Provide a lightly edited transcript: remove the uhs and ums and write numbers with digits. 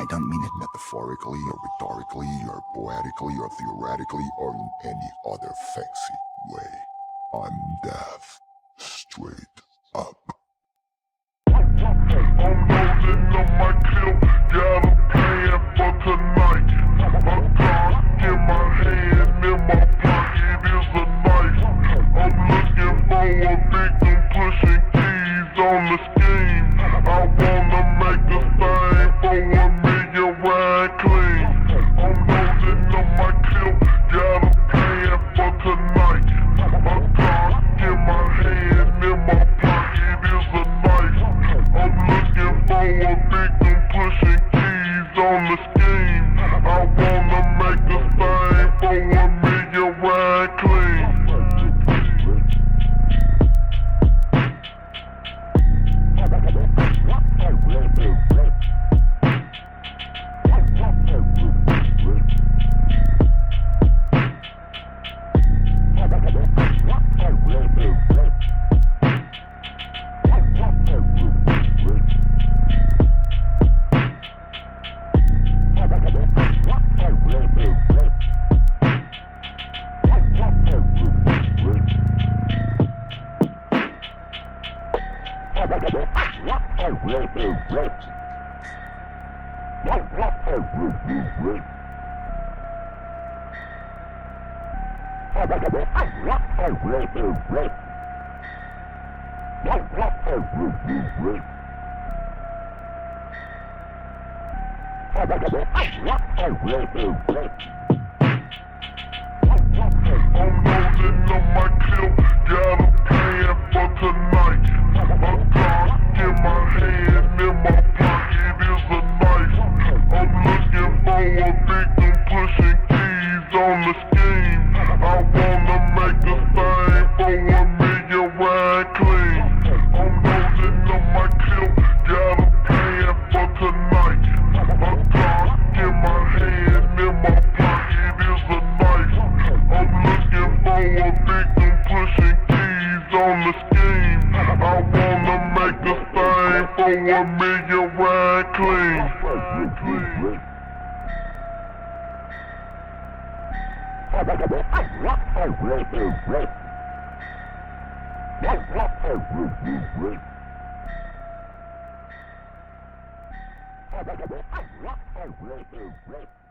don't mean it metaphorically or rhetorically or poetically or theoretically or in any other fancy way. I'm deaf, straight up. I'm loading up my clip, got a plan for tonight. A Glock in my hand, in my pocket is a knife. I'm looking for a victim, pushing keys on the scheme. I wanna make a thing for $1 million ride clean. I'm loading up my clip, got a plan for tonight. A Glock in my hand, in my pocket is a knife. I'm looking for a victim, pushing keys on the scheme. I wanna make a thing for $1 million ride clean. I'm loading up my clip, got a plan for tonight. A Glock in my hand, in my pocket is a knife. I'm looking for a victim, pushing keys on the scheme. I wanna make a thing for $1 million ride clean. I'm loading up my clip, got a plan for tonight. A Glock in my hand, in my pocket is a knife. I'm looking for a victim, pushing keys on the scheme. I wanna make a thing for $1 million ride clean. Right.